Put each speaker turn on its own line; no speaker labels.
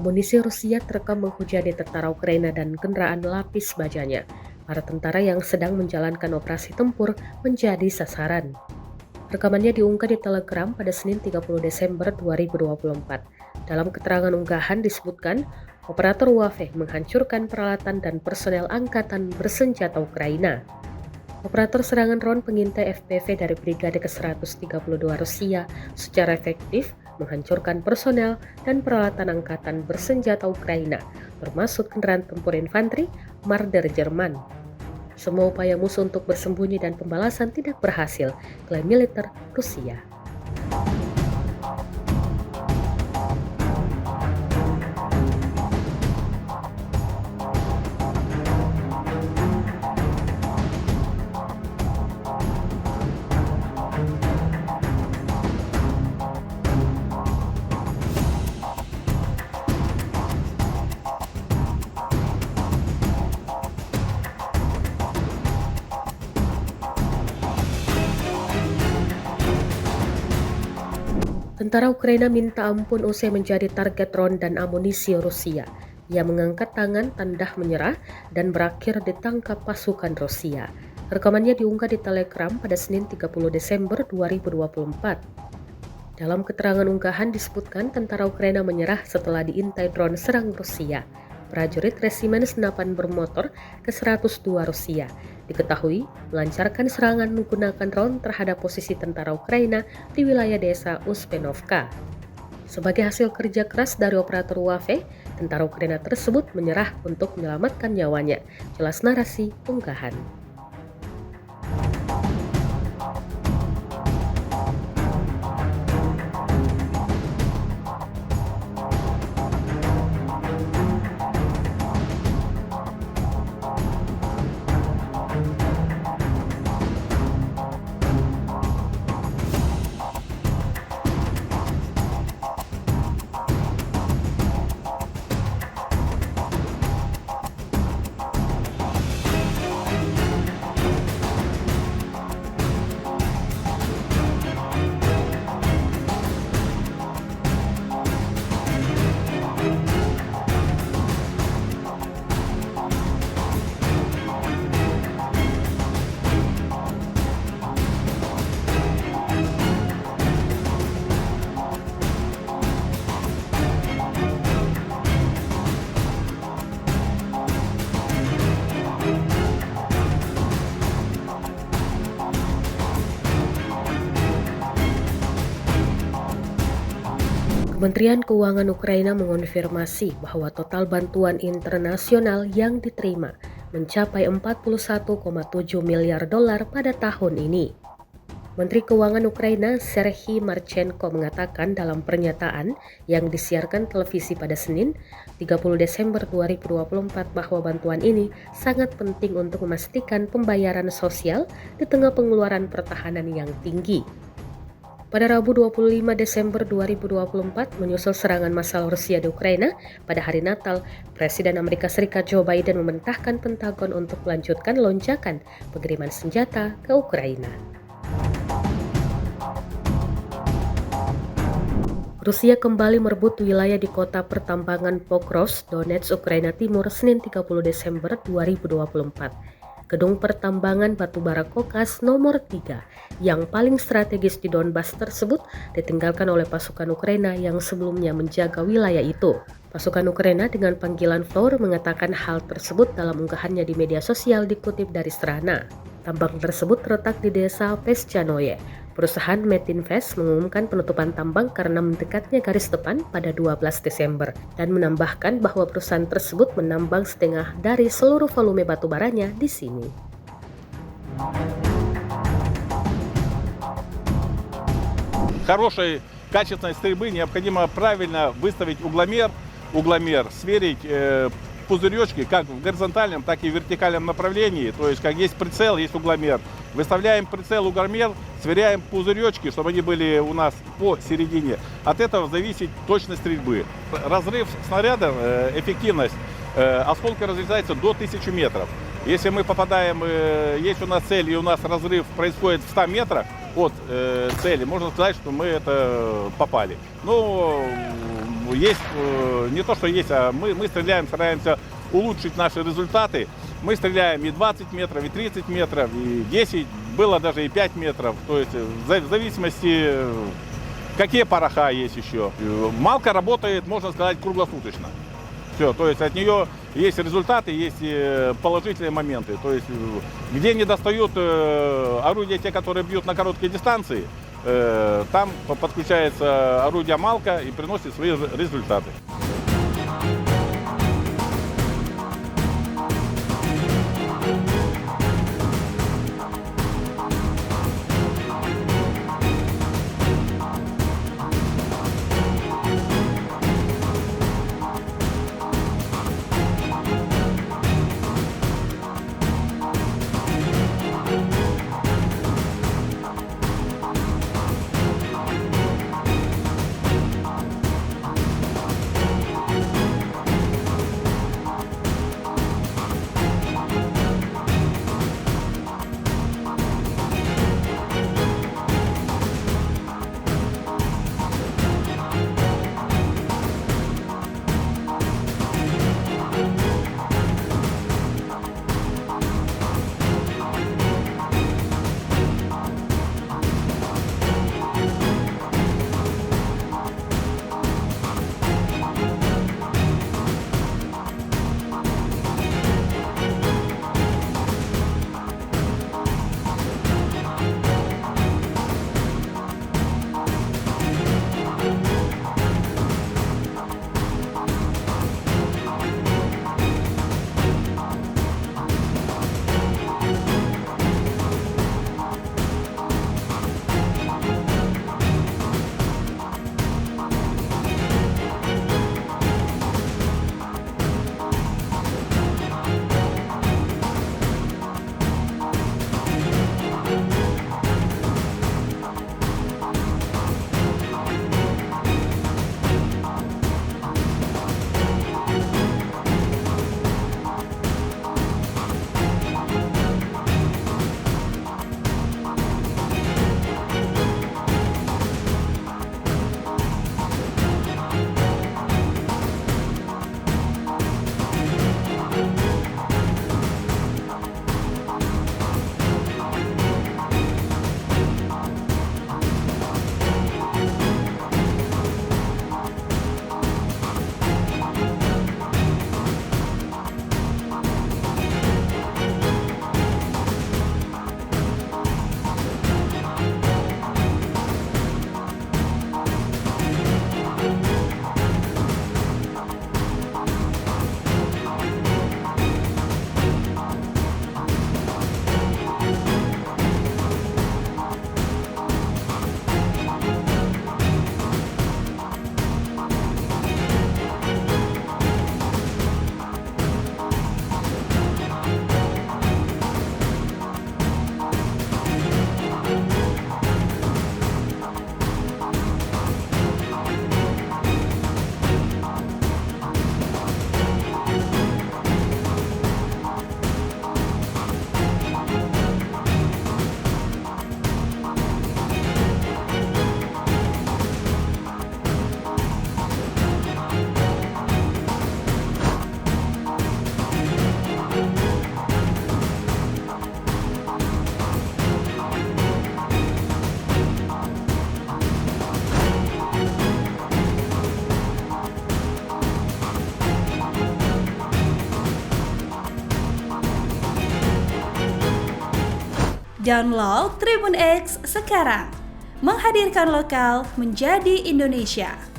Amunisi Rusia terekam menghujani tentara Ukraina dan kendaraan lapis bajanya. Para tentara yang sedang menjalankan operasi tempur menjadi sasaran. Rekamannya diunggah di Telegram pada Senin 30 Desember 2024. Dalam keterangan unggahan disebutkan, operator Wave menghancurkan peralatan dan personel angkatan bersenjata Ukraina. Operator serangan drone pengintai FPV dari Brigade ke-132 Rusia secara efektif menghancurkan personel dan peralatan angkatan bersenjata Ukraina, termasuk kendaraan tempur infanteri Marder Jerman. Semua upaya musuh untuk bersembunyi dan pembalasan tidak berhasil, klaim militer Rusia. Tentara Ukraina minta ampun usai menjadi target drone dan amunisi Rusia. Ia mengangkat tangan tanda menyerah dan berakhir ditangkap pasukan Rusia. Rekamannya diunggah di Telegram pada Senin 30 Desember 2024. Dalam keterangan unggahan disebutkan tentara Ukraina menyerah setelah diintai drone serang Rusia. Prajurit Resimen Senapan Bermotor ke-102 Rusia diketahui melancarkan serangan menggunakan drone terhadap posisi tentara Ukraina di wilayah desa Uspenovka. Sebagai hasil kerja keras dari operator Wave, tentara Ukraina tersebut menyerah untuk menyelamatkan nyawanya. Jelas narasi unggahan. Kementerian Keuangan Ukraina mengonfirmasi bahwa total bantuan internasional yang diterima mencapai 41,7 miliar dolar pada tahun ini. Menteri Keuangan Ukraina Serhiy Marchenko mengatakan dalam pernyataan yang disiarkan televisi pada Senin 30 Desember 2024 bahwa bantuan ini sangat penting untuk memastikan pembayaran sosial di tengah pengeluaran pertahanan yang tinggi. Pada Rabu 25 Desember 2024, menyusul serangan massal Rusia di Ukraina pada hari Natal, Presiden Amerika Serikat Joe Biden memerintahkan Pentagon untuk melanjutkan lonjakan pengiriman senjata ke Ukraina. Rusia kembali merebut wilayah di kota pertambangan Pokrovsk, Donetsk, Ukraina Timur, Senin 30 Desember 2024. Gedung pertambangan batubara Kokas nomor 3 yang paling strategis di Donbas tersebut ditinggalkan oleh pasukan Ukraina yang sebelumnya menjaga wilayah itu. Pasukan Ukraina dengan panggilan Floor mengatakan hal tersebut dalam unggahannya di media sosial dikutip dari Strana. Tambang tersebut terletak di desa Peschanoye. Perusahaan Metinvest mengumumkan penutupan tambang karena mendekatnya garis depan pada 12 Desember dan menambahkan bahwa perusahaan tersebut menambang setengah dari seluruh volume batubaranya di sini.
Хорошей качественной стрельбы необходимо правильно выставить угломер, сверить пузыречки как в горизонтальном, так и в вертикальном направлении. То есть как есть прицел, есть угломер. Выставляем прицел, угломер, сверяем пузыречки, чтобы они были у нас по середине. От этого зависит точность стрельбы. Разрыв снаряда, эффективность, осколка разлетается до 1000 метров. Если мы попадаем, есть у нас цель и у нас разрыв происходит в 100 метрах от цели, можно сказать, что мы это попали. Ну, есть, не то что есть, а мы стреляем, стараемся улучшить наши результаты. Мы стреляем и 20 метров, и 30 метров, и 10, было даже и 5 метров. То есть в зависимости, какие пороха есть еще. Малка работает, можно сказать, круглосуточно. Все, то есть от нее есть результаты, есть положительные моменты. То есть где не достают орудия, те, которые бьют на короткие дистанции, там подключается орудие Малка и приносит свои результаты.
Download Tribun X sekarang, menghadirkan lokal menjadi Indonesia.